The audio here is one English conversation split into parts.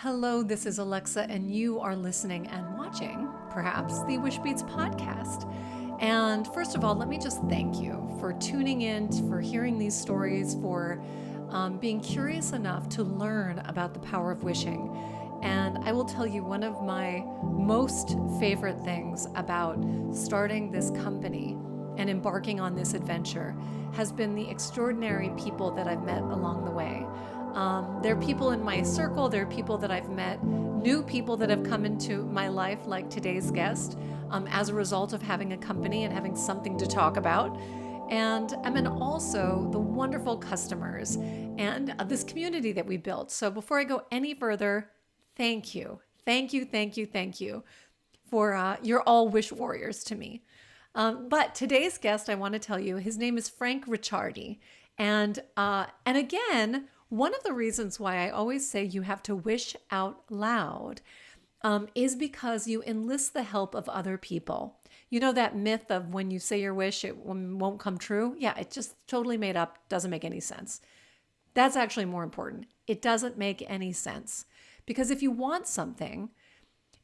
Hello, this is Alexa, and you are listening and watching, perhaps, the Wishbeads Podcast. And first of all, let me just thank you for tuning in, for hearing these stories, for being curious enough to learn about the power of wishing. And I will tell you, one of my most favorite things about starting this company and embarking on this adventure has been the extraordinary people that I've met along the way. There are people in my circle, there are people that I've met, new people that have come into my life, like today's guest, as a result of having a company and having something to talk about. And also the wonderful customers and this community that we built. So before I go any further, thank you. Thank you for you're all wish warriors to me. But today's guest, I want to tell you, his name is Frank Ricciardi. And again, one of the reasons why I always say you have to wish out loud is because you enlist the help of other people. You know that myth of when you say your wish, it won't come true? Yeah, it just totally made up, doesn't make any sense. That's actually more important. It doesn't make any sense. Because if you want something,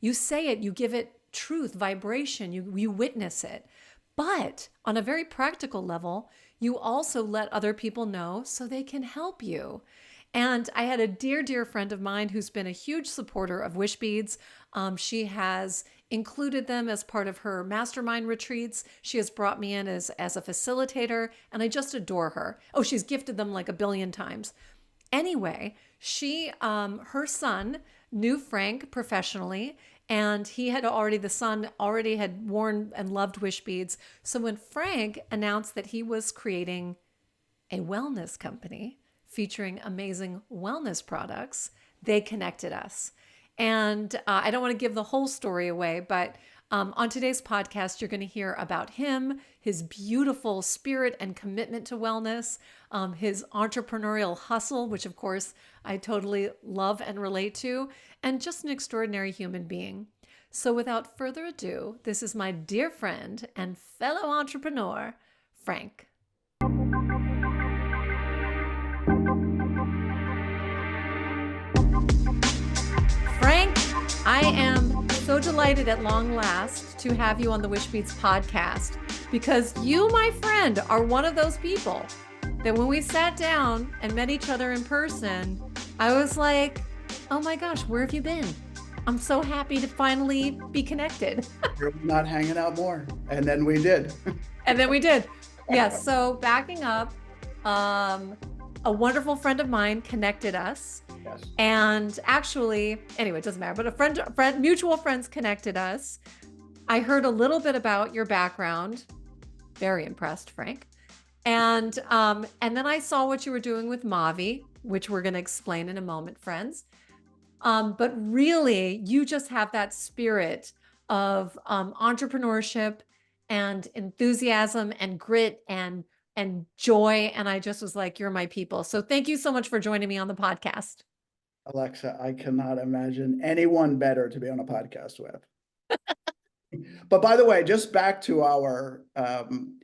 you say it, you give it truth, vibration, you witness it. But on a very practical level, you also let other people know so they can help you. And I had a dear, dear friend of mine who's been a huge supporter of Wishbeads. She has included them as part of her mastermind retreats. She has brought me in as a facilitator, and I just adore her. Oh, she's gifted them like a billion times. Anyway, her son knew Frank professionally, and the son already had worn and loved Wishbeads. So when Frank announced that he was creating a wellness company featuring amazing wellness products, they connected us. And I don't want to give the whole story away, but on today's podcast, you're going to hear about him, his beautiful spirit and commitment to wellness, his entrepreneurial hustle, which of course I totally love and relate to, and just an extraordinary human being. So without further ado, this is my dear friend and fellow entrepreneur, Frank. Frank, I am so delighted at long last to have you on the Wishbeads podcast, because you, my friend, are one of those people that when we sat down and met each other in person, I was like, oh my gosh, where have you been? I'm so happy to finally be connected. We're not hanging out more. And then we did. Yes. So backing up, a wonderful friend of mine connected us. Yes. And actually, anyway, it doesn't matter, but mutual friends connected us. I heard a little bit about your background. Very impressed, Frank. And then I saw what you were doing with Maavee, which we're going to explain in a moment, friends. But really, you just have that spirit of entrepreneurship and enthusiasm and grit and joy. And I just was like, you're my people. So thank you so much for joining me on the podcast. Alexa, I cannot imagine anyone better to be on a podcast with. But by the way, just back to our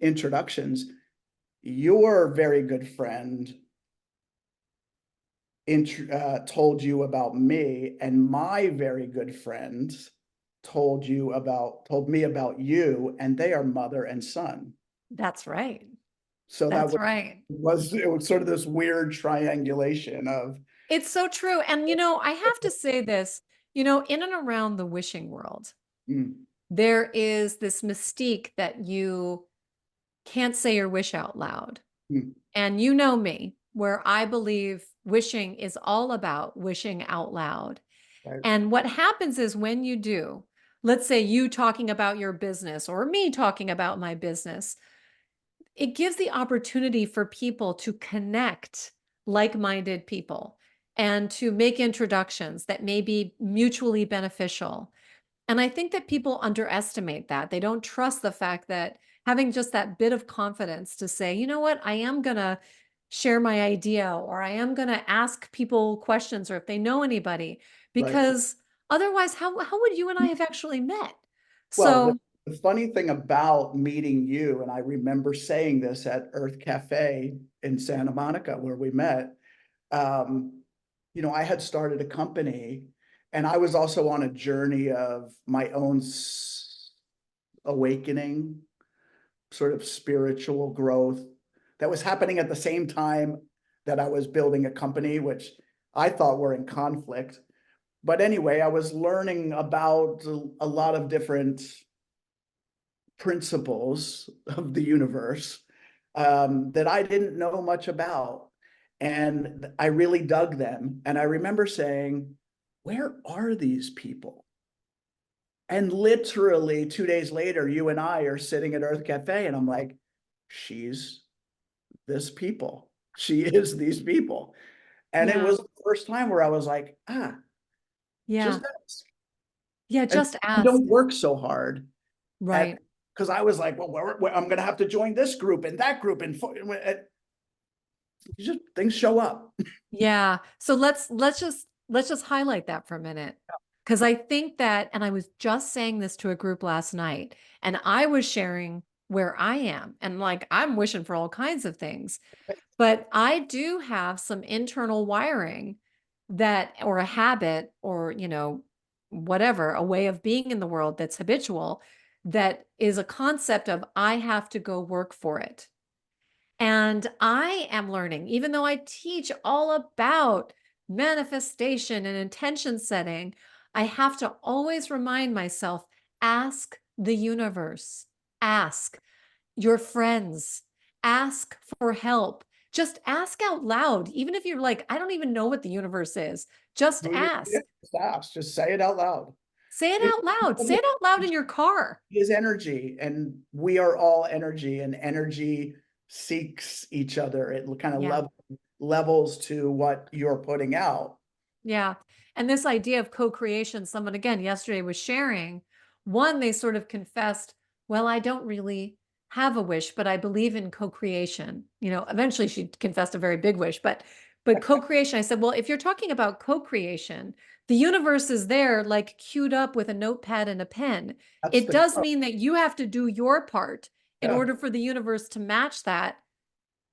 introductions, your very good friend told you about me, and my very good friends told me about you, and they are mother and son. That's right. So That's it right. was sort of this weird triangulation of. It's so true. And, I have to say this, in and around the wishing world, there is this mystique that you can't say your wish out loud. And you know me, where I believe wishing is all about wishing out loud. Right. And what happens is when you do, let's say you talking about your business or me talking about my business, it gives the opportunity for people to connect, like-minded people, and to make introductions that may be mutually beneficial. And I think that people underestimate that. They don't trust the fact that having just that bit of confidence to say, you know what, I am going to share my idea, or I am going to ask people questions, or if they know anybody, because otherwise, how would you and I have actually met? Well, the funny thing about meeting you, and I remember saying this at Earth Cafe in Santa Monica where we met, I had started a company And I was also on a journey of my own awakening, sort of spiritual growth that was happening at the same time that I was building a company, which I thought were in conflict. But anyway, I was learning about a lot of different principles of the universe that I didn't know much about. And I really dug them. And I remember saying, where are these people? And literally 2 days later, you and I are sitting at Earth Cafe, and I'm like, she's this people. She is these people. And it Yeah. was the first time where I was like, Yeah. just ask. Yeah. And Just ask. don't work so hard at, Right. because I was like, well, I'm going to have to join this group and that group. And just things show up. Yeah. So let's just highlight that for a minute. Because I think that, and I was just saying this to a group last night, and I was sharing where I am. And like I'm wishing for all kinds of things. But I do have some internal wiring that, or a habit, or, whatever, a way of being in the world that's habitual, that is a concept of I have to go work for it. And I am learning, even though I teach all about manifestation and intention setting, I have to always remind myself, ask the universe, ask your friends, ask for help. Just ask out loud. Even if you're like, I don't even know what the universe is, just ask. Just say it out loud. Say it out loud. Say it out loud in your car. Is energy, and we are all energy, and energy seeks each other. It kind of Yeah. levels to what you're putting out. Yeah. And this idea of co-creation, someone again yesterday was sharing, one, they sort of confessed, well, I don't really have a wish, but I believe in co-creation. Eventually she confessed a very big wish, but co-creation, I said, well, if you're talking about co-creation, the universe is there like queued up with a notepad and a pen. That's It the does mean that you have to do your part in yeah. order for the universe to match that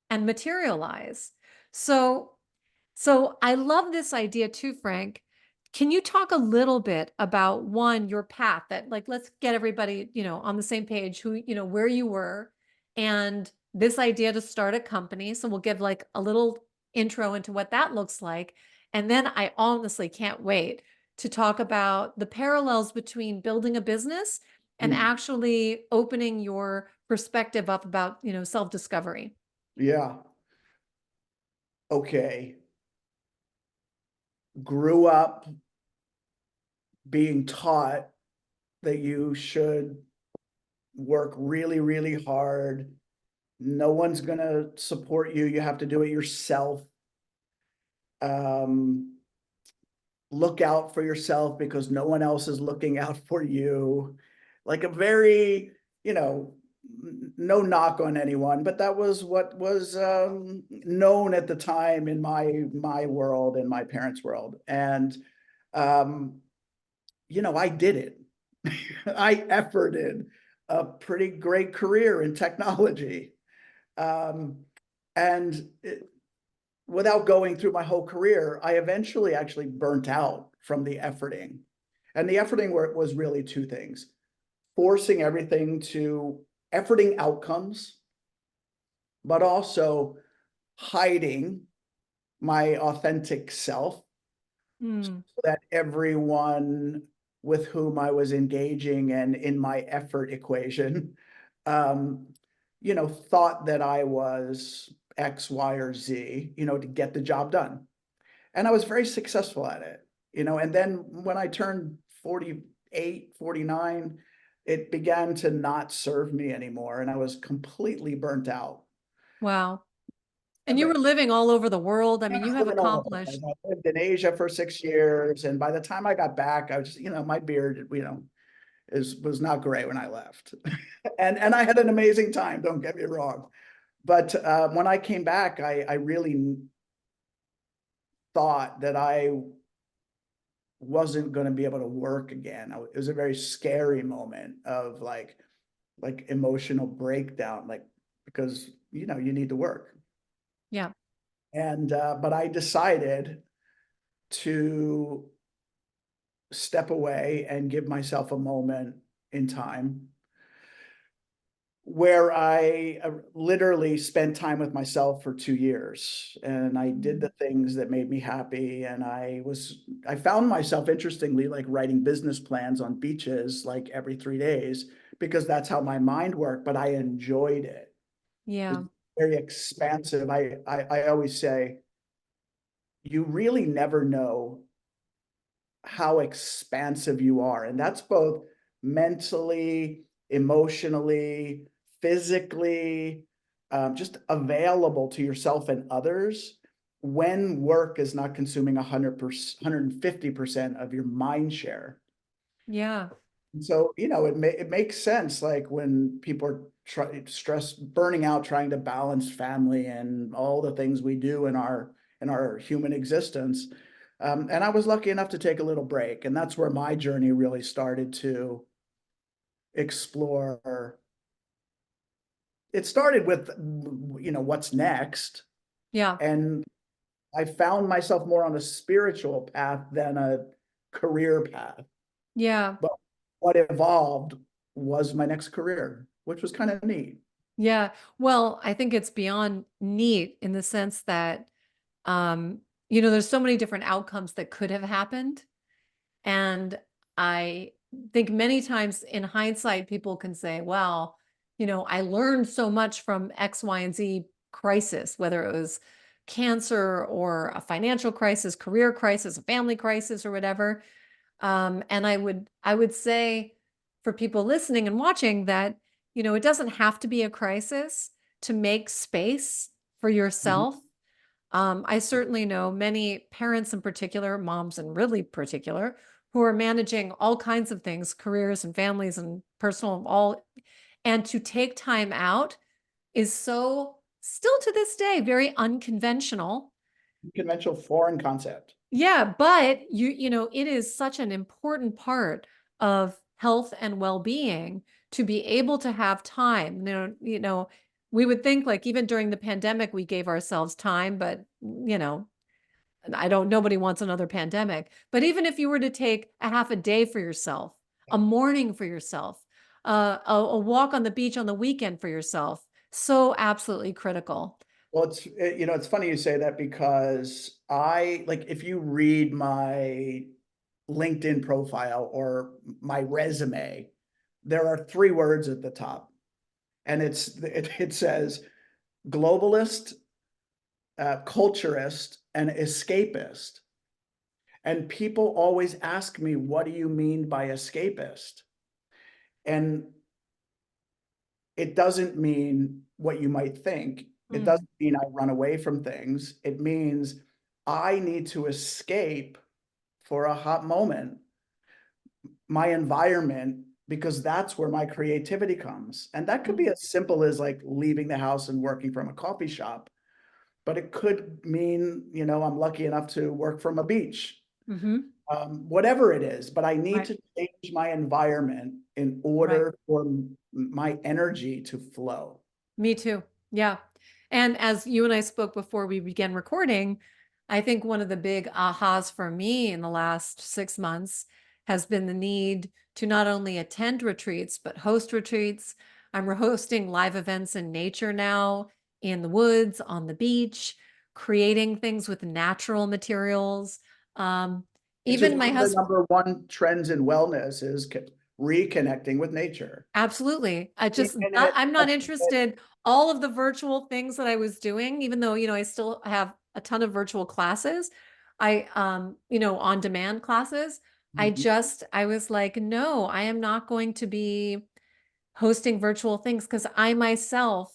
and materialize. So I love this idea too, Frank. Can you talk a little bit about one, your path, that like, let's get everybody, on the same page, who, where you were, and this idea to start a company. So we'll give like a little intro into what that looks like. And then I honestly can't wait to talk about the parallels between building a business and Mm. actually opening your perspective up about, self-discovery. Yeah. Okay. Grew up being taught that you should work really, really hard. No one's going to support you. You have to do it yourself. Um, look out for yourself because no one else is looking out for you. Like a very, no knock on anyone, but that was what was known at the time in my world and my parents' world. And um, I did it. I efforted a pretty great career in technology. Um, and without going through my whole career, I eventually actually burnt out from the efforting. And the efforting was really two things: forcing everything to efforting outcomes, but also hiding my authentic self so Mm, that everyone with whom I was engaging and in my effort equation, um, thought that I was X, Y, or Z, to get the job done. And I was very successful at it, and then when I turned 48, 49, it began to not serve me anymore. And I was completely burnt out. wow. And you were But living all over the world. I mean, you have living all over the place. accomplished. I lived in Asia for 6 years. And by the time I got back, I was, my beard, was not great when I left. and I had an amazing time, don't get me wrong. But when I came back, I really thought that I wasn't going to be able to work again. It was a very scary moment of like emotional breakdown, like, because you need to work. Yeah. And but I decided to step away and give myself a moment in time where I literally spent time with myself for 2 years, and I did the things that made me happy. And I found myself, interestingly, like writing business plans on beaches like every 3 days, because that's how my mind worked, but I enjoyed it. It Yeah. was very expansive. I always say, you really never know how expansive you are. And that's both mentally, emotionally, physically, just available to yourself and others when work is not consuming 100%, 150% of your mind share. Yeah. And so, it makes sense, like when people are burning out, trying to balance family and all the things we do in our human existence. And I was lucky enough to take a little break, and that's where my journey really started to explore. It started with, what's next, Yeah. and I found myself more on a spiritual path than a career path. Yeah. But what evolved was my next career, which was kind of neat. Yeah. Well, I think it's beyond neat in the sense that, um, there's so many different outcomes that could have happened. And I think many times in hindsight, people can say, well, I learned so much from X, Y, and Z crisis, whether it was cancer or a financial crisis, career crisis, a family crisis, or whatever. And I would say for people listening and watching that, it doesn't have to be a crisis to make space for Mhm. yourself. I certainly know many parents in particular, moms in really particular, who are managing all kinds of things, careers and families and personal, all, and to take time out is so still to this day very unconventional. Conventional foreign concept. Yeah, but it is such an important part of health and well-being to be able to have time. We would think like even during the pandemic, we gave ourselves time, but nobody wants another pandemic. But even if you were to take a half a day for yourself, a morning for yourself, a walk on the beach on the weekend for yourself, so absolutely critical. Well, it's funny you say that, because if you read my LinkedIn profile or my resume, there are 3 words at the top, and it says globalist, culturist, and escapist. And people always ask me, what do you mean by escapist? And it doesn't mean what you might think. It Mm, doesn't mean I run away from things. It means I need to escape for a hot moment my environment, because that's where my creativity comes. And that could be mm, as simple as like leaving the house and working from a coffee shop, but it could mean, I'm lucky enough to work from a beach, mhm. whatever it is. But I need Right, to change my environment in right. order for my energy to flow. Me too. Yeah. And as you and I spoke before we began recording, I think one of the big ahas for me in the last 6 months has been the need to not only attend retreats, but host retreats. I'm hosting live events in nature now, in the woods, on the beach, creating things with natural materials. Um, Which is even my one of the husband, number one trends in wellness is reconnecting with nature. absolutely. In it, I'm not touching it. interested. All of the virtual things that I was doing, even though, I still have a ton of virtual classes, on demand classes. Mhm. I was like, no, I am not going to be hosting virtual things because I myself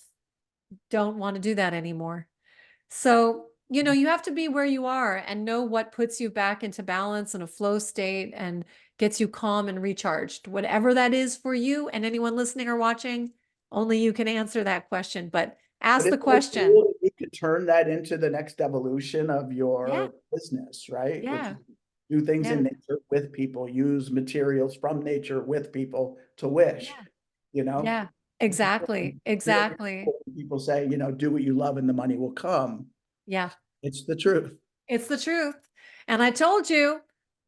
don't want to do that anymore. So, you have to be where you are and know what puts you back into balance and a flow state and gets you calm and recharged. Whatever that is for you and anyone listening or watching, only you can answer that question. But But ask the isn't it question. cool that you could turn that into the next evolution of Yeah, your business, right? Which yeah, is do things in yeah, nature with people, use materials from nature with people to wish, yeah, you know? yeah. Exactly. Really Exactly. cool when people say, do what you love and the money will come. Yeah. It's the truth. It's the truth. And I told you,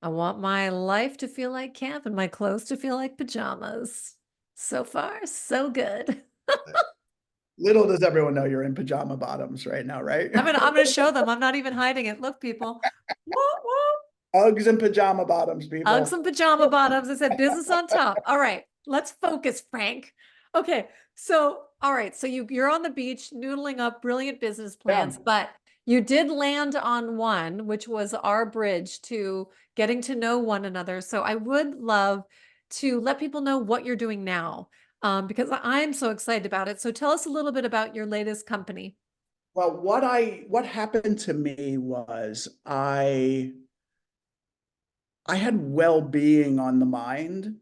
I want my life to feel like camp and my clothes to feel like pajamas. So far, so good. Little does everyone know you're in pajama bottoms right now, right? I'm gonna show them. I'm not even hiding it. Look, people. Whoop, whoop. Uggs and pajama bottoms, Uggs people. and pajama bottoms. I said business on top. All right, let's focus, Frank. Okay, so all right, so you're on the beach noodling up brilliant business Yeah. plans, but you did land on one, which was our bridge to getting to know one another. So I would love to let people know what you're doing now, because I'm so excited about it. So tell us a little bit about your latest company. Well, what happened to me was I had well-being on the mind,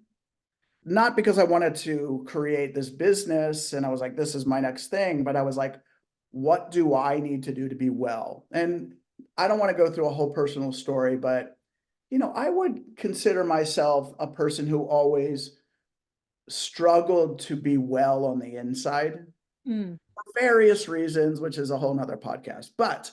not because I wanted to create this business and I was like, this is my next thing, but I was like, what do I need to do to be well? And I don't want to go through a whole personal story, but I would consider myself a person who always struggled to be well on the inside Mm, for various reasons, which is a whole nother podcast. But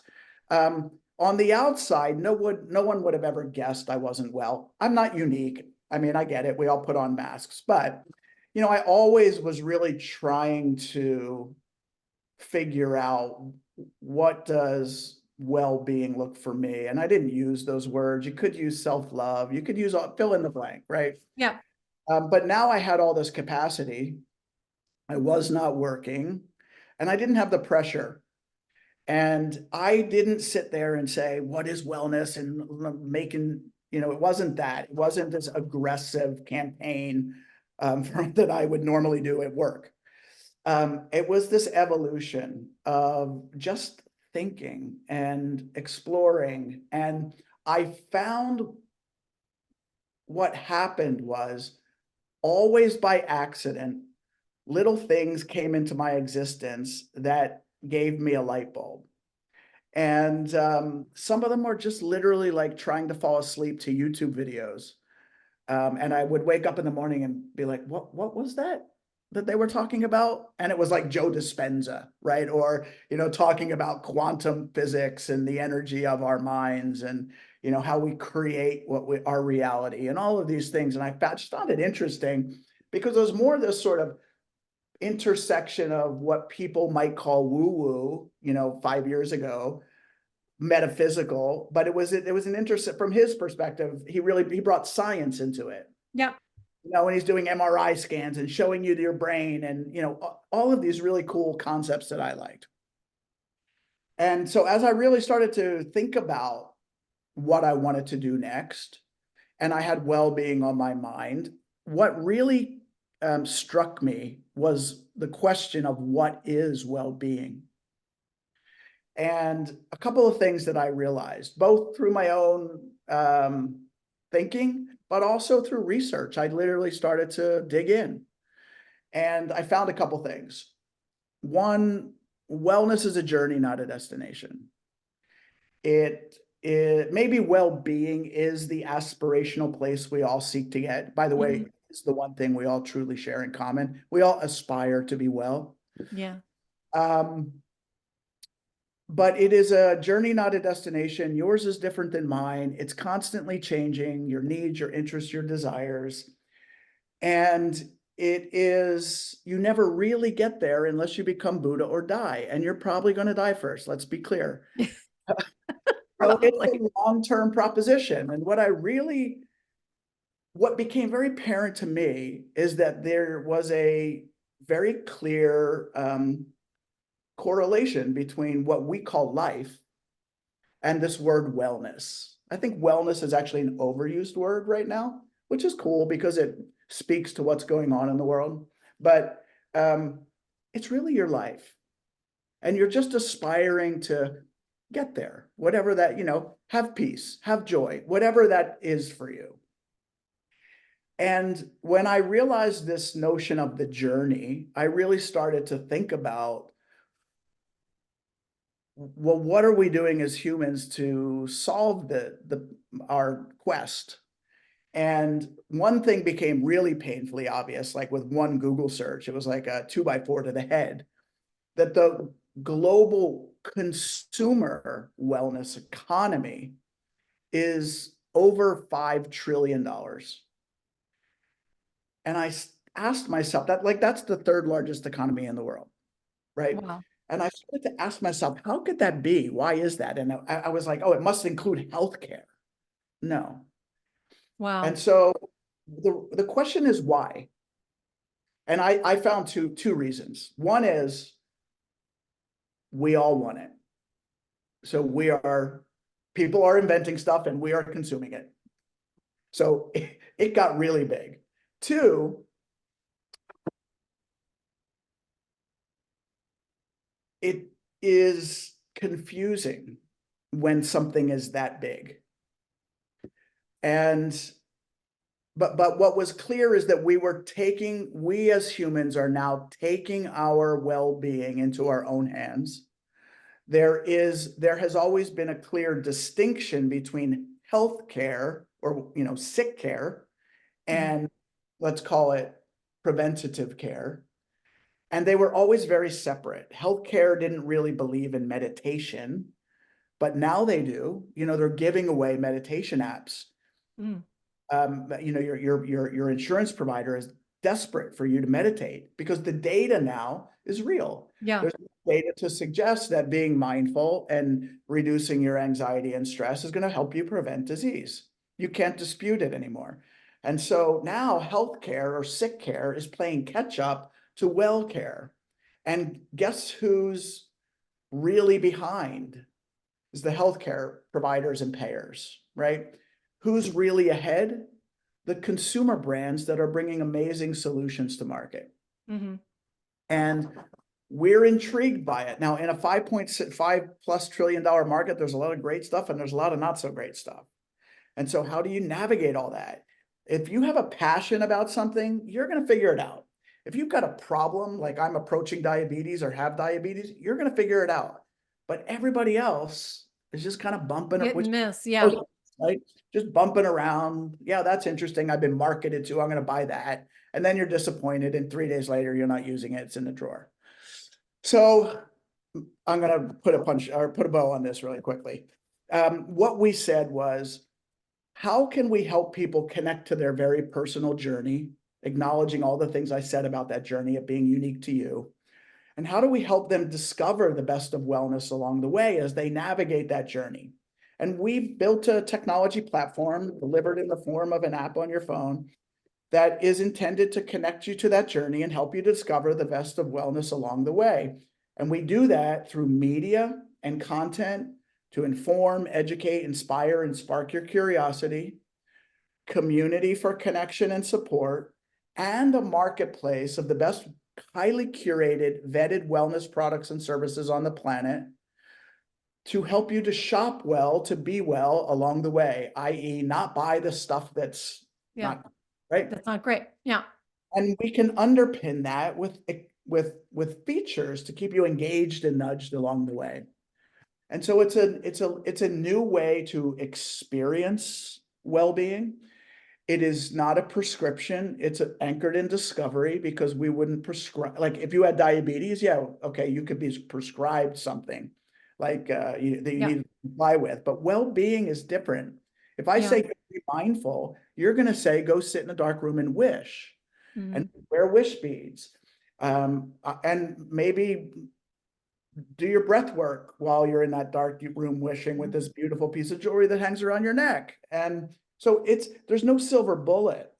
on the outside, no one would have ever guessed I wasn't well. I'm not unique. I mean, I get it. We all put on masks, but I always was really trying to figure out what does well-being look for me. And I didn't use those words. You could use self-love. You could use fill in the blank, right? yeah. But now I had all this capacity. I was not working and I didn't have the pressure. And I didn't sit there and say, what is wellness and making, it wasn't that. It wasn't this aggressive campaign that I would normally do at work. It was this evolution of just thinking and exploring. And I found what happened was always by accident, little things came into my existence that gave me a light bulb. And some of them were just literally like trying to fall asleep to YouTube videos. And I would wake up in the morning and be like, what was that they were talking about? And it was like Joe Dispenza, right? Or, talking about quantum physics and the energy of our minds and, how we create our reality and all of these things. And I just found it interesting because it was more this sort of intersection of what people might call woo-woo, 5 years ago, metaphysical, but it was an interest from his perspective. He brought science into it. Yeah. When he's doing MRI scans and showing you your brain and all of these really cool concepts that I liked. And so as I really started to think about what I wanted to do next, and I had well-being on my mind, what really struck me was the question of what is well-being. And a couple of things that I realized, both through my own thinking, but also through research. I literally started to dig in and I found a couple things. One, wellness is a journey, not a destination. It maybe well-being is the aspirational place we all seek to get. By the way, it's the one thing we all truly share in common. We all aspire to be well. Yeah. But it is a journey, not a destination. Yours is different than mine. It's constantly changing, your needs, your interests, your desires. And you never really get there unless you become Buddha or die. And you're probably going to die first. Let's be clear. So it's a long-term proposition. And what became very apparent to me is that there was a very clear correlation between what we call life and this word wellness. I think wellness is actually an overused word right now, which is cool because it speaks to what's going on in the world. But it's really your life. And you're just aspiring to get there, whatever that, have peace, have joy, whatever that is for you. And when I realized this notion of the journey, I really started to think about, well, what are we doing as humans to solve our quest? And one thing became really painfully obvious, like with one Google search, it was like a 2x4 to the head, that the global consumer wellness economy is over $5 trillion. And asked myself that, like, that's the third largest economy in the world, right? Wow. And I started to ask myself, how could that be? Why is that? And I was like, oh, it must include healthcare. No. Wow. And so the question is why? And I found two reasons. One is we all want it. So people are inventing stuff and we are consuming it. So it got really big. Two, it is confusing when something is that big. But what was clear is that we as humans are now taking our well-being into our own hands. There has always been a clear distinction between healthcare or, sick care and let's call it preventative care. And they were always very separate. Healthcare didn't really believe in meditation, but now they do. They're giving away meditation apps. Mm. Your insurance provider is desperate for you to meditate because the data now is real. Yeah. There's data to suggest that being mindful and reducing your anxiety and stress is going to help you prevent disease. You can't dispute it anymore. And so now healthcare or sick care is playing catch up to well care. And guess who's really behind is the healthcare providers and payers, right? Who's really ahead? The consumer brands that are bringing amazing solutions to market. Mm-hmm. And we're intrigued by it. Now, in a $5.5+ trillion market, there's a lot of great stuff and there's a lot of not so great stuff. And so how do you navigate all that? If you have a passion about something, you're going to figure it out. If you've got a problem, like I'm approaching diabetes or have diabetes, you're going to figure it out. But everybody else is just kind of bumping Hit and miss, yeah. Right? Just bumping around. Yeah, that's interesting. I've been marketed to. I'm going to buy that. And then you're disappointed. And 3 days later, you're not using it. It's in the drawer. So I'm going to put a bow on this really quickly. What we said was, how can we help people connect to their very personal journey, acknowledging all the things I said about that journey of being unique to you? And how do we help them discover the best of wellness along the way as they navigate that journey? And we've built a technology platform delivered in the form of an app on your phone that is intended to connect you to that journey and help you discover the best of wellness along the way. And we do that through media and content to inform, educate, inspire, and spark your curiosity, community for connection and support, and a marketplace of the best highly curated, vetted wellness products and services on the planet to help you to shop well, to be well along the way, i.e. not buy the stuff that's not right. That's not great. Yeah. And we can underpin that with features to keep you engaged and nudged along the way. And so it's a new way to experience well-being. It is not a prescription. It's anchored in discovery because we wouldn't prescribe. Like if you had diabetes, yeah, okay, you could be prescribed something like that you need to comply with. But well-being is different. If I say be mindful, you're going to say go sit in a dark room and wish, and wear wish beads, and maybe do your breath work while you're in that dark room wishing with this beautiful piece of jewelry that hangs around your neck. And so there's no silver bullet.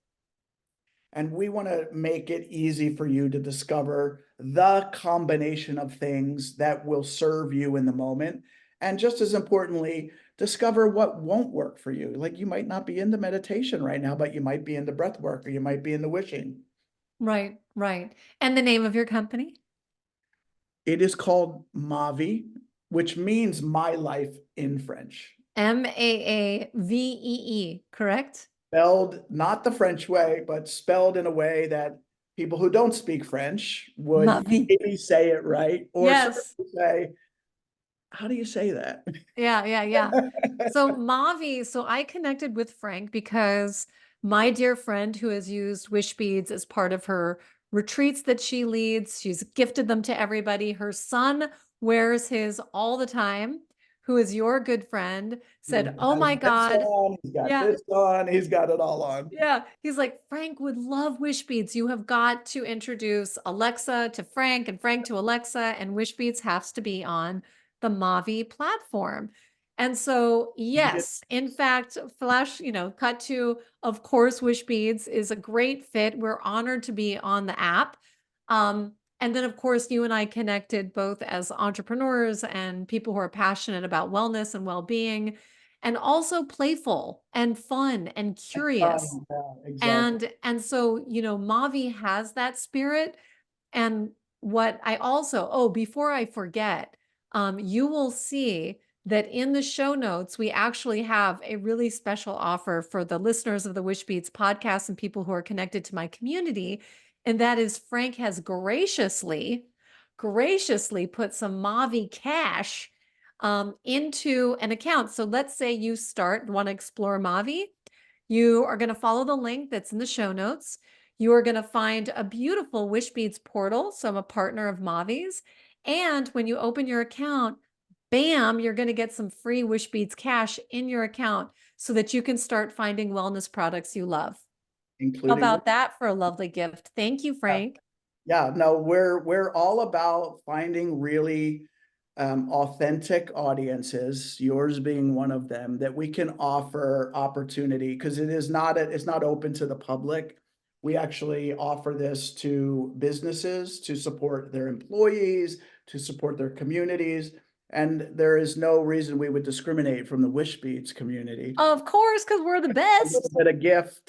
And we want to make it easy for you to discover the combination of things that will serve you in the moment. And just as importantly, discover what won't work for you. Like you might not be into meditation right now, but you might be into breath work or you might be into wishing. Right, right. And the name of your company? It is called Maavee, which means my life in French. Maavee, correct? Spelled not the French way, but spelled in a way that people who don't speak French would Maavee. maybe say it right. Or Yes. say, how do you say that? Yeah. So Maavee, so I connected with Frank because my dear friend who has used Wishbeads as part of her retreats that she leads, she's gifted them to everybody. Her son wears his all the time. who is your good friend, He said, "Oh has my this God." on, he's got Yeah. this on, he's got it all on. Yeah. He's like, "Frank would love Wishbeads. You have got to introduce Alexa to Frank and Frank to Alexa, and Wishbeads has to be on the Maavee platform." And so, You did yes, in fact, flash, cut to, of course, Wishbeads is a great fit. We're honored to be on the app. And then, of course, you and I connected both as entrepreneurs and people who are passionate about wellness and well-being, and also playful and fun and curious. fun. Yeah, exactly. And so, Mavi has that spirit. And what I also, oh, before I forget, you will see that in the show notes, we actually have a really special offer for the listeners of the Wishbeads podcast and people who are connected to my community. And that is Frank has graciously put some Mavi cash into an account. So let's say you want to explore Mavi. You are going to follow the link that's in the show notes. You are going to find a beautiful Wishbeads portal. So I'm a partner of Maavee's. And when you open your account, bam, you're going to get some free Wishbeads cash in your account so that you can start finding wellness products you love. How Including about that for a lovely gift? Thank you, Frank. yeah, no, we're all about finding really authentic audiences, yours being one of them, that we can offer opportunity because it's not open to the public. We actually offer this to businesses to support their employees, to support their communities, and there is no reason we would discriminate from the Wishbeads community. Of course, because we're the A little best. bit of gift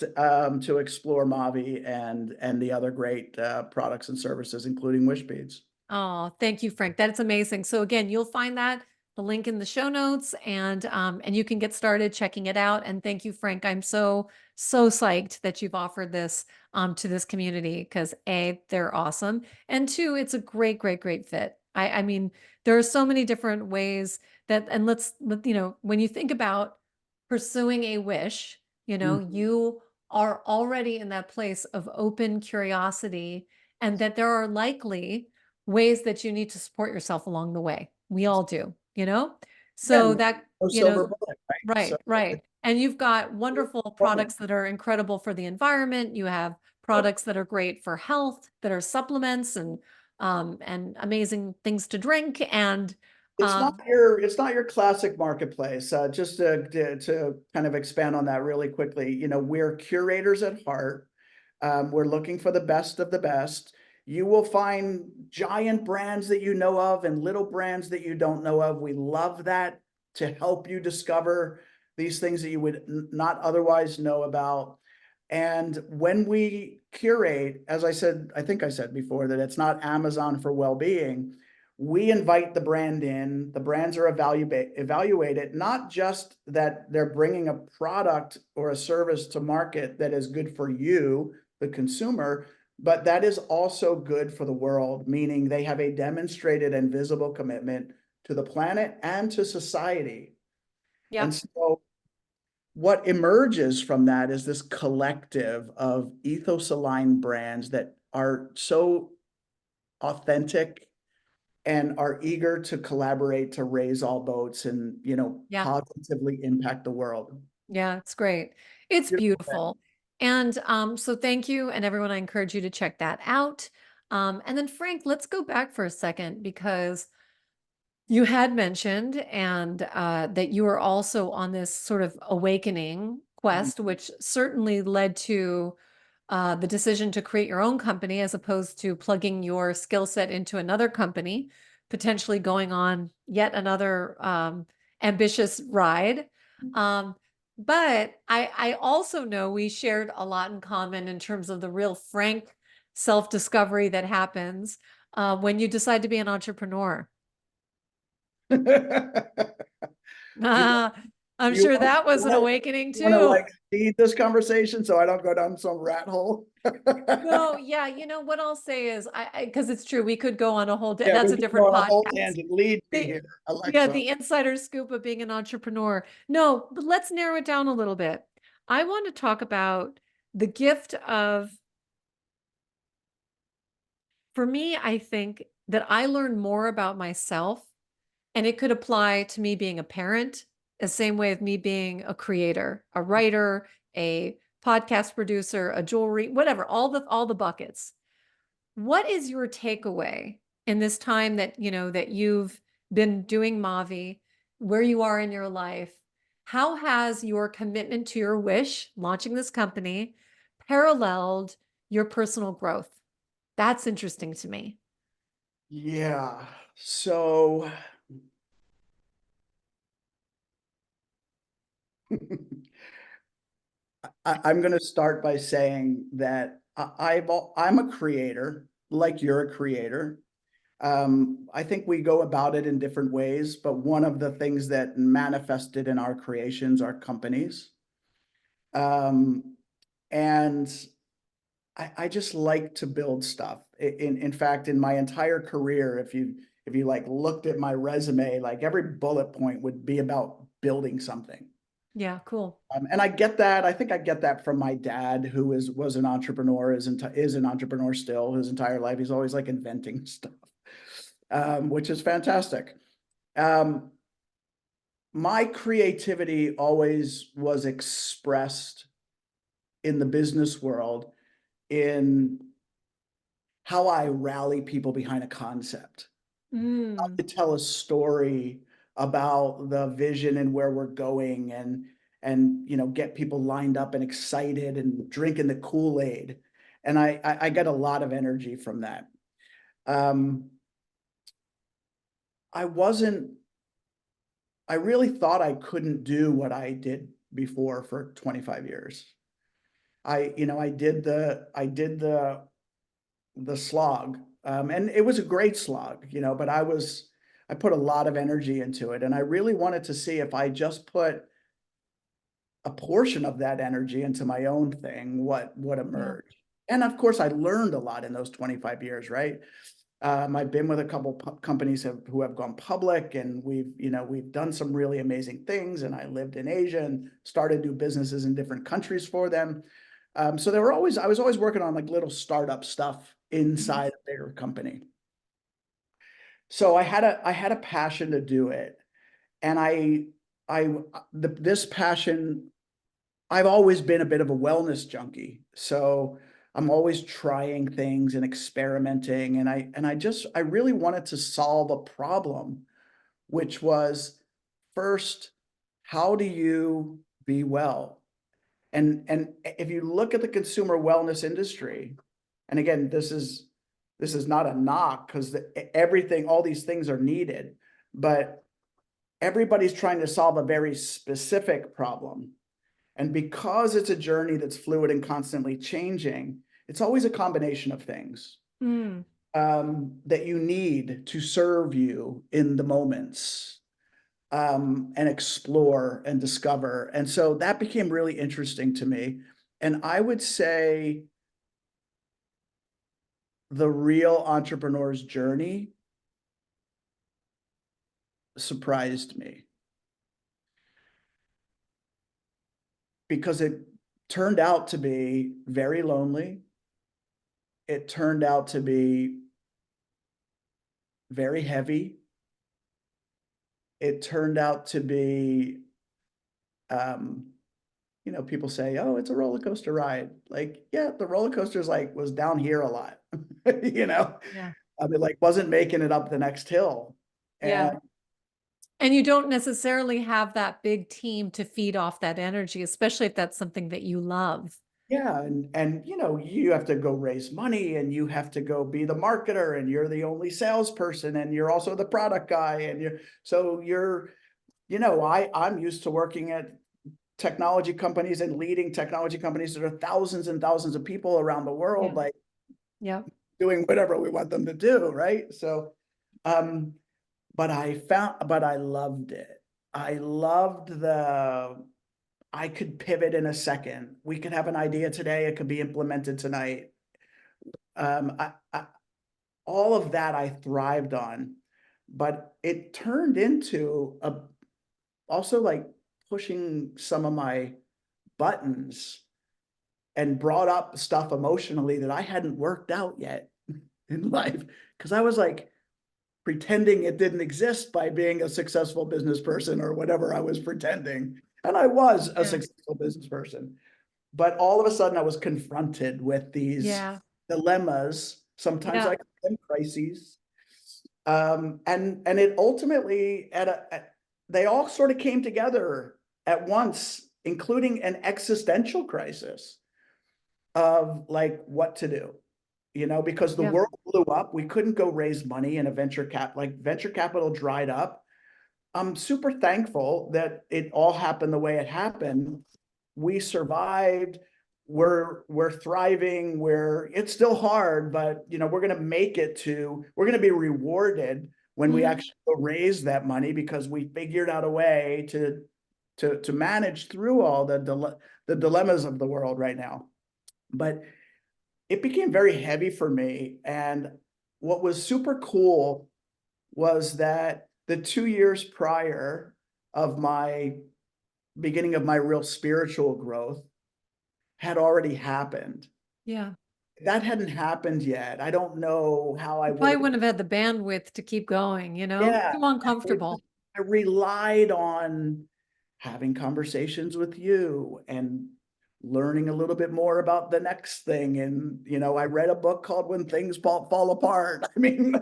to explore Mavi and the other great products and services, including Wishbeads. Oh, thank you, Frank. That's amazing. So again, you'll find the link in the show notes, and you can get started checking it out. And thank you, Frank. I'm so psyched that you've offered this to this community because A, they're awesome, and two, it's a great fit. I mean, there are so many different ways and when you think about pursuing a wish, Mhm. you are already in that place of open curiosity, and that there are likely ways that you need to support yourself along the way. We all do, So Again, that, no silver bullet, right? So right. And you've got wonderful important. products that are incredible for the environment. You have products that are great for health, that are supplements and amazing things to drink. And um, It's not your classic marketplace. Just to kind of expand on that really quickly, we're curators at heart. We're looking for the best of the best. You will find giant brands that you know of and little brands that you don't know of. We love that to help you discover these things that you would not otherwise know about. And when we curate, as I said, I think I said before that it's not Amazon for well-being. We invite the brand in. The brands are evaluated, not just that they're bringing a product or a service to market that is good for you, the consumer, but that is also good for the world, meaning they have a demonstrated and visible commitment to the planet and to society. And yep. so what emerges from that is this collective of ethos aligned brands that are so authentic and are eager to collaborate to raise all boats and Yeah. positively impact the world. Yeah, it's great. It's Beautiful. beautiful. And so thank you. And everyone, I encourage you to check that out. And then Frank, let's go back for a second because you had mentioned that you were also on this sort of awakening quest, which certainly led to the decision to create your own company as opposed to plugging your skill set into another company, potentially going on yet another ambitious ride. Um, but I also know we shared a lot in common in terms of the real frank self-discovery that happens when you decide to be an entrepreneur. You I'm you sure want that was an to awakening you want to too. like lead this conversation so I don't go down some rat hole? No, yeah, what I'll say is because it's true, we could go on a whole day. Yeah, That's we a can go different on a whole podcast. tangent. Lead me The, here, yeah, Alexa. the insider scoop of being an entrepreneur. No, but let's narrow it down a little bit. I want to talk about the gift of, for me, I think that I learned more about myself And it could apply to me being a parent, the same way of me being a creator, a writer, a podcast producer, a jewelry, whatever, all the buckets. What is your takeaway in this time that, that you've been doing Maavee, where you are in your life? How has your commitment to your wish, launching this company, paralleled your personal growth? That's interesting to me. Yeah. So I'm going to start by saying that I'm a creator, like you're a creator. I think we go about it in different ways, but one of the things that manifested in our creations are companies. And I just like to build stuff. In fact, in my entire career, if you like looked at my resume, like every bullet point would be about building something. Yeah, cool. And I get that. I think I get that from my dad, who was an entrepreneur, is an entrepreneur still his entire life. He's always like inventing stuff, which is fantastic. My creativity always was expressed in the business world in how I rally people behind a concept, how Mm, to tell a story about the vision and where we're going, and get people lined up and excited and drinking the Kool-Aid. And I get a lot of energy from that. Um, I wasn't, I really thought I couldn't do what I did before for 25 years. I did the slog, and it was a great slog, but I put a lot of energy into it, and I really wanted to see if I just put a portion of that energy into my own thing, what would yeah. emerge. And of course, I learned a lot in those 25 years, right? I've been with a couple companies who have gone public, and we've done some really amazing things. And I lived in Asia and started new businesses in different countries for them. So I was always working on like little startup stuff Mhm. inside a bigger company. So I had a passion to do it, and this passion. I've always been a bit of a wellness junkie, so I'm always trying things and experimenting, and I really wanted to solve a problem, which was first, how do you be well? And if you look at the consumer wellness industry, and again, this is not a knock, because everything, all these things are needed, but everybody's trying to solve a very specific problem. And because it's a journey that's fluid and constantly changing, it's always a combination of things Mm. that you need to serve you in the moments, and explore and discover. And so that became really interesting to me. And I would say the real entrepreneur's journey surprised me, because it turned out to be very lonely. It turned out to be very heavy. It turned out to be, um, people say, "Oh, it's a roller coaster ride." Like, yeah, the roller coaster's like was down here a lot, you know. Yeah. I mean, like, wasn't making it up the next hill, and Yeah. And you don't necessarily have that big team to feed off that energy, especially if that's something that you love. yeah, and you have to go raise money, and you have to go be the marketer, and you're the only salesperson, and you're also the product guy, and I'm used to working at technology companies and leading technology companies that are thousands and thousands of people around the world, Yeah. like Yeah. doing whatever we want them to do, right? So, um, but I loved it. I loved I could pivot in a second. We could have an idea today, it could be implemented tonight. All of that I thrived on, but it turned into also like pushing some of my buttons, and brought up stuff emotionally that I hadn't worked out yet in life. Because I was like, pretending it didn't exist by being a successful business person or whatever I was pretending. And I was a successful business person. But all of a sudden I was confronted with these dilemmas. Sometimes I call them crises. And it ultimately they all sort of came together at once, including an existential crisis of like what to do, because the world blew up. We couldn't go raise money in a venture capital dried up. I'm super thankful that it all happened the way it happened. We survived. We're thriving. It's still hard, but we're going to make it we're going to be rewarded when we actually raise that money, because we figured out a way to manage through all the dilemmas of the world right now. But it became very heavy for me. And what was super cool was that the 2 years prior of my beginning of my real spiritual growth had already happened. Yeah. That hadn't happened yet. I don't know how I probably wouldn't have had the bandwidth to keep going, Yeah. Too uncomfortable. I relied on having conversations with you and learning a little bit more about the next thing. And, I read a book called When Things Fall Apart. I mean,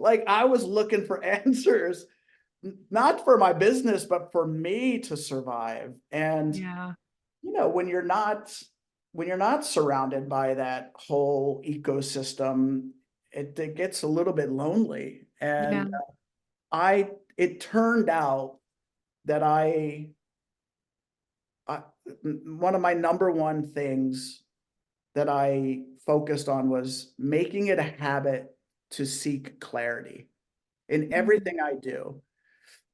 like I was looking for answers, not for my business, but for me to survive. And, when you're not surrounded by that whole ecosystem, it gets a little bit lonely. And it turned out that one of my number one things that I focused on was making it a habit to seek clarity in everything I do.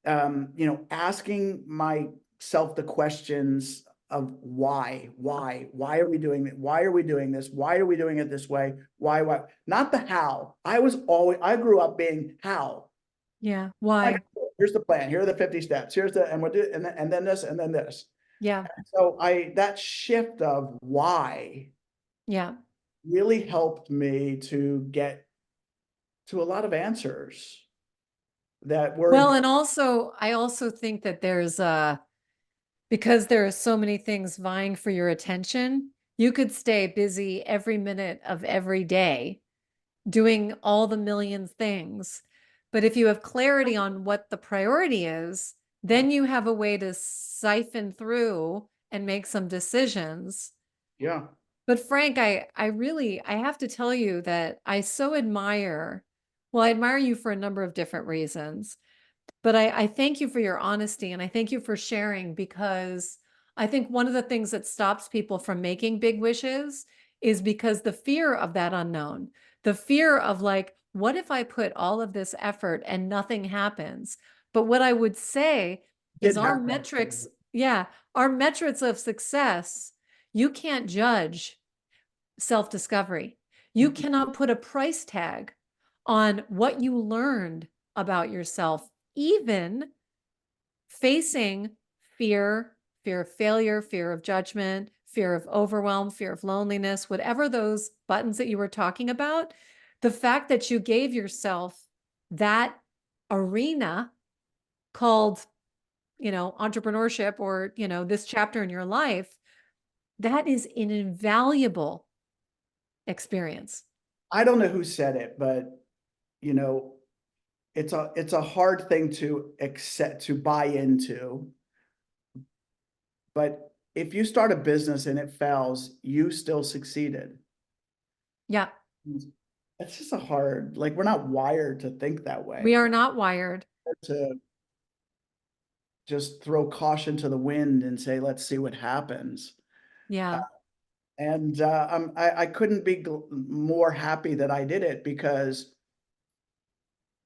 Asking myself the questions of why are we doing it? Why are we doing this? Why are we doing it this way? Why? Not the how. I grew up being how. Yeah. Why? Here's the plan. Here are the 50 steps. And we'll do, and then this, and then this. Yeah. So that shift of why really helped me to get to a lot of answers that were well, and also I also think that there's because there are so many things vying for your attention, you could stay busy every minute of every day doing all the million things. But if you have clarity on what the priority is, then you have a way to siphon through and make some decisions. Yeah. But Frank, I have to tell you that I admire you for a number of different reasons. But I thank you for your honesty, and I thank you for sharing, because I think one of the things that stops people from making big wishes is because the fear of that unknown, the fear of like, what if I put all of this effort and nothing happens? But what I would say is our metrics of success, you can't judge self-discovery. You cannot put a price tag on what you learned about yourself, even facing fear of failure, fear of judgment, fear of overwhelm, fear of loneliness, whatever those buttons that you were talking about. The fact that you gave yourself that arena called, entrepreneurship, or, this chapter in your life, that is an invaluable experience. I don't know who said it, but it's a hard thing to accept, to buy into. But if you start a business and it fails, you still succeeded. Yeah. It's just we're not wired to think that way. We are not wired to just throw caution to the wind and say, let's see what happens. Yeah. And I couldn't be more happy that I did it, because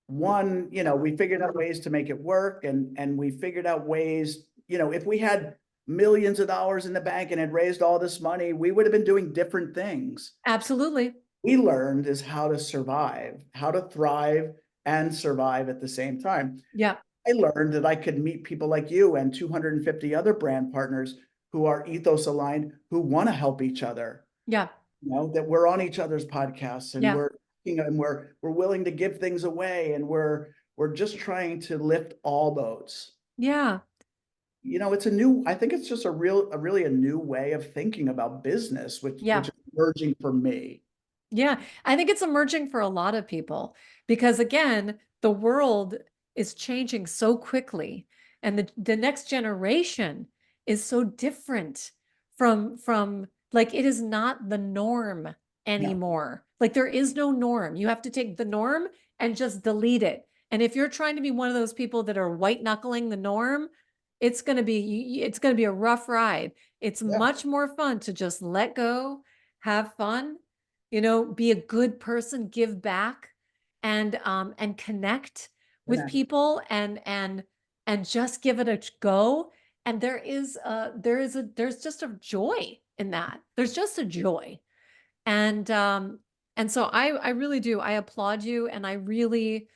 one, we figured out ways to make it work, and we figured out ways, if we had millions of dollars in the bank and had raised all this money, we would have been doing different things. Absolutely. We learned is how to survive, how to thrive and survive at the same time. Yeah. I learned that I could meet people like you and 250 other brand partners who are ethos aligned, who want to help each other. Yeah. That we're on each other's podcasts, and and we're willing to give things away, and we're just trying to lift all boats. Yeah. It's a new, I think it's just really a new way of thinking about business, which Yeah. is emerging for me. Yeah. I think it's emerging for a lot of people because, again, the world is changing so quickly, and the next generation is so different from like, it is not the norm anymore. Like, there is no norm. You have to take the norm and just delete it. And if you're trying to be one of those people that are white knuckling the norm, it's going to be a rough ride. It's Yeah. much more fun to just let go, have fun, be a good person, give back, and connect with people, and just give it a go. And there's just a joy in that. There's just a joy. And so I really do. I applaud you, and I really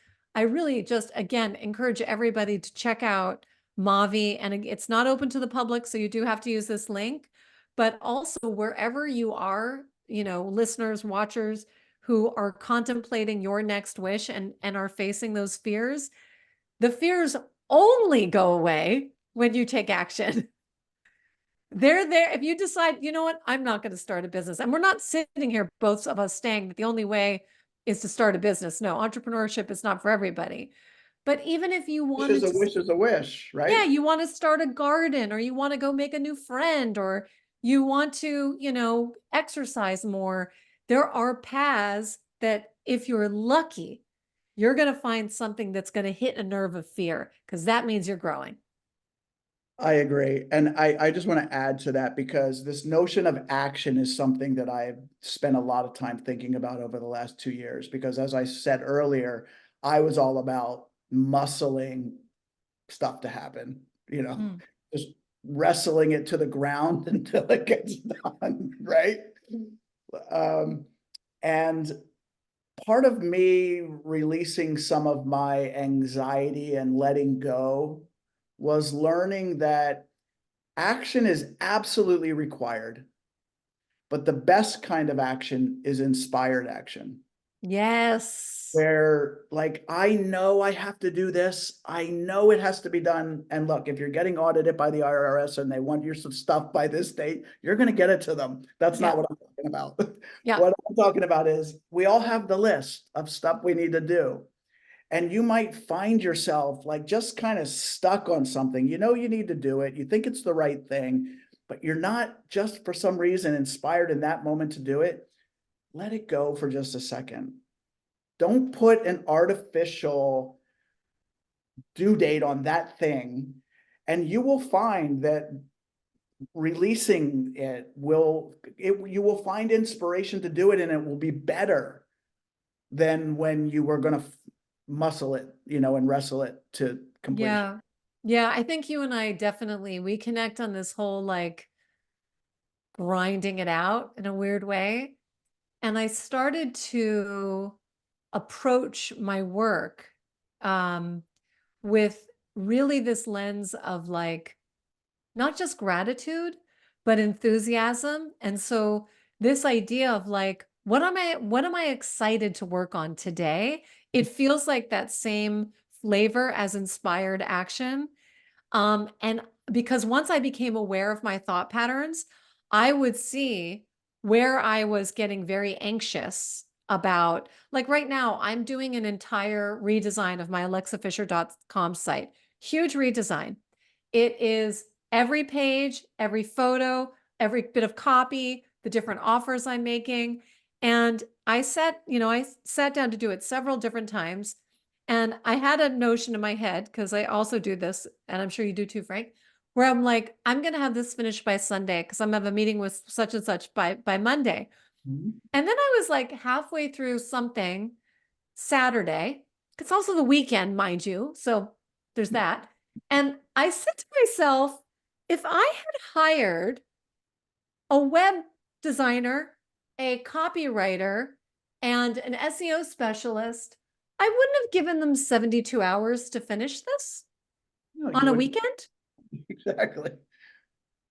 just, again, encourage everybody to check out Maavee. And it's not open to the public, so you do have to use this link. But also, wherever you are, listeners, watchers who are contemplating your next wish and are facing those fears, the fears only go away when you take action. They're there. If you decide, you know what, I'm not going to start a business. And we're not sitting here, both of us, saying that the only way is to start a business. No, entrepreneurship is not for everybody. But even if you wanted to, Wish is a wish, right? yeah, you want to start a garden, or you want to go make a new friend, or you want to, exercise more, there are paths that, if you're lucky, you're going to find something that's going to hit a nerve of fear, because that means you're growing. I agree. And I just want to add to that, because this notion of action is something that I've spent a lot of time thinking about over the last 2 years, because as I said earlier, I was all about muscling stuff to happen, just wrestling it to the ground until it gets done, right? And part of me releasing some of my anxiety and letting go was learning that action is absolutely required, but the best kind of action is inspired action. Yes. Where, like, I know I have to do this. I know it has to be done. And look, if you're getting audited by the IRS and they want your stuff by this date, you're going to get it to them. That's not what I'm talking about. Yeah. What I'm talking about is, we all have the list of stuff we need to do. And you might find yourself like just kind of stuck on something. You need to do it. You think it's the right thing, but you're not, just for some reason, inspired in that moment to do it. Let it go for just a second. Don't put an artificial due date on that thing. And you will find that releasing it you will find inspiration to do it, and it will be better than when you were going to muscle it, and wrestle it to completion. Yeah. Yeah. I think you and I definitely, we connect on this whole, like, grinding it out in a weird way. And I started to approach my work with really this lens of, like, not just gratitude, but enthusiasm. And so this idea of, like, what am I excited to work on today? It feels like that same flavor as inspired action. And because once I became aware of my thought patterns, I would see where I was getting very anxious about, like, right now, I'm doing an entire redesign of my alexafisher.com site. Huge redesign. It is every page, every photo, every bit of copy, the different offers I'm making. And I sat down to do it several different times. And I had a notion in my head, because I also do this, and I'm sure you do too, Frank, where I'm like, I'm going to have this finished by Sunday, because I'm going to have a meeting with such and such by Monday. Mm-hmm. And then I was like halfway through something Saturday. It's also the weekend, mind you. So there's that. And I said to myself, if I had hired a web designer, a copywriter, and an SEO specialist, I wouldn't have given them 72 hours to finish this on a weekend. Exactly.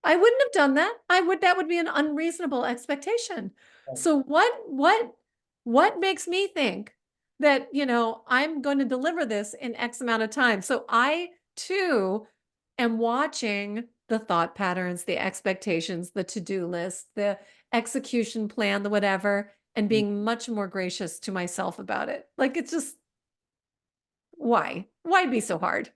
I wouldn't have done that. That would be an unreasonable expectation. So what What makes me think that, I'm going to deliver this in X amount of time? So I too am watching the thought patterns, the expectations, the to-do list, the execution plan, the whatever, and being much more gracious to myself about it. Like, it's just, why? Why be so hard?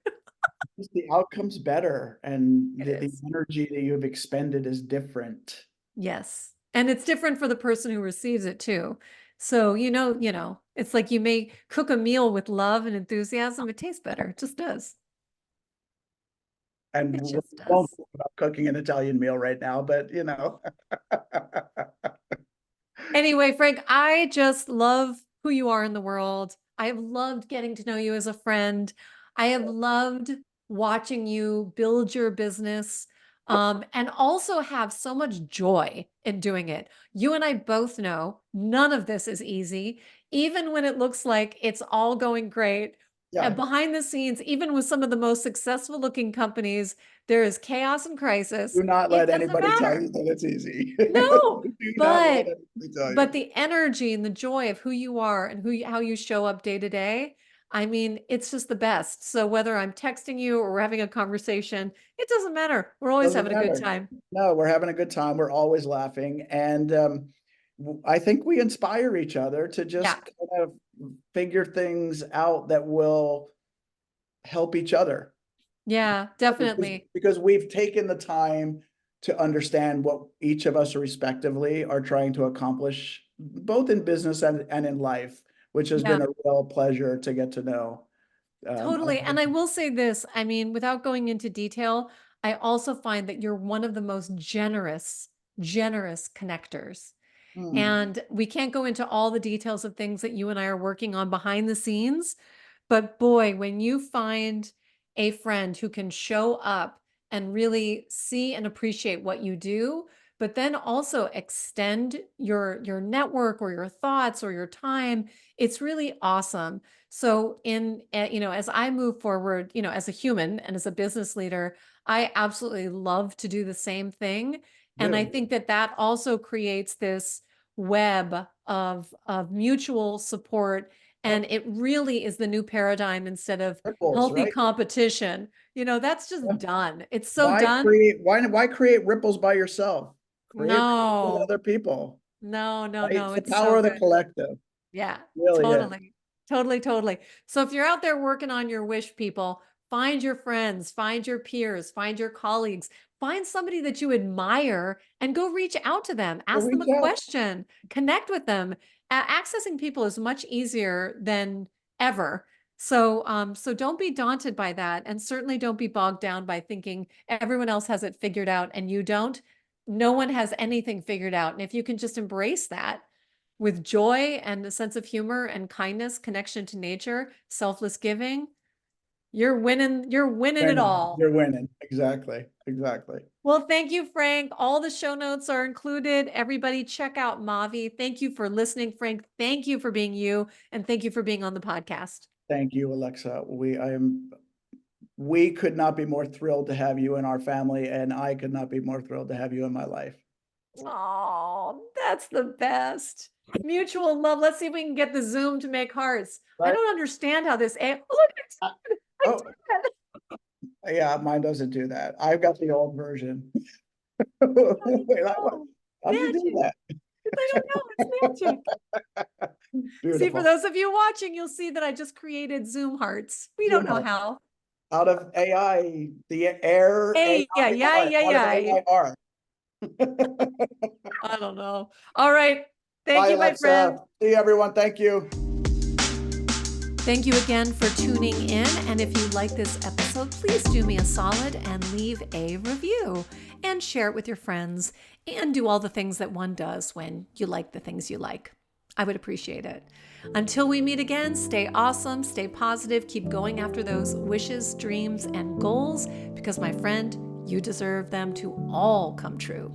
Just the outcome's better, and It the is. energy that you have expended is different. Yes. And it's different for the person who receives it too. So, it's like you may cook a meal with love and enthusiasm. It tastes better. It just does. And It we just won't does. talk about cooking an Italian meal right now, but Anyway, Frank, I just love who you are in the world. I have loved getting to know you as a friend. I have loved watching you build your business, and also have so much joy in doing it. You and I both know none of this is easy, even when it looks like it's all going great. yeah, Behind the scenes, even with some of the most successful looking companies, there is chaos and crisis. do not It let doesn't anybody tell you matter. that it's easy. No, Do not let but anybody tell but you. the energy and the joy of who you are and how you show up day to day, I mean, it's just the best. So whether I'm texting you or we're having a conversation, it doesn't matter. We're always Doesn't having a good matter. time. No, we're having a good time. We're always laughing. And I think we inspire each other to just Yeah. kind of figure things out that will help each other. Yeah, definitely. Because we've taken the time to understand what each of us respectively are trying to accomplish, both in business and in life, which has Yeah. been a real pleasure to get to know. Totally. And I will say this, I mean, without going into detail, I also find that you're one of the most generous connectors. Hmm, And we can't go into all the details of things that you and I are working on behind the scenes. But boy, when you find a friend who can show up and really see and appreciate what you do, but then also extend your network or your thoughts or your time, it's really awesome. So as I move forward, as a human and as a business leader, I absolutely love to do the same thing. And I do. think that that also creates this web of mutual support, Yep. and it really is the new paradigm instead of Ripples, healthy right? competition. That's Yeah. just done. It's so done. Why create ripples by yourself? Create ripples with No, other people. no, no, Right? no. It's the It's so power of the good. collective. Yeah, Really is. totally. Totally, totally. So if you're out there working on your wish, people, find your friends, find your peers, find your colleagues, find somebody that you admire and go reach out to them. So Ask them reach a out. question, connect with them. Accessing people is much easier than ever. So don't be daunted by that. And certainly don't be bogged down by thinking everyone else has it figured out and you don't. No one has anything figured out. And if you can just embrace that, with joy and a sense of humor and kindness, connection to nature, selfless giving, you're winning it Winning. all. You're winning. Exactly. Exactly. Well, thank you, Frank. All the show notes are included. Everybody check out Maavee. Thank you for listening, Frank. Thank you for being you, and thank you for being on the podcast. Thank you, Alexa. We could not be more thrilled to have you in our family, and I could not be more thrilled to have you in my life. Oh, that's the best. Mutual love. Let's see if we can get the Zoom to make hearts. I Right? don't understand how this. Look, Uh, I Oh, did it. yeah, mine doesn't do that. I've got the old version. How do you Wait, know? how'd you do Magic. that? I don't know. It's magic. See, for Beautiful. those of you watching, you'll see that I just created Zoom hearts. We don't Zoom know art. how. Out of AI, the air Hey, yeah, AI yeah, art, yeah, out of yeah. AI art. I don't know. All right. Thank Bye, you, my friend. Alexa. See you, everyone. Thank you. Thank you again for tuning in. And if you like this episode, please do me a solid and leave a review and share it with your friends and do all the things that one does when you like the things you like. I would appreciate it. Until we meet again, stay awesome, stay positive, keep going after those wishes, dreams, and goals because, my friend, you deserve them to all come true.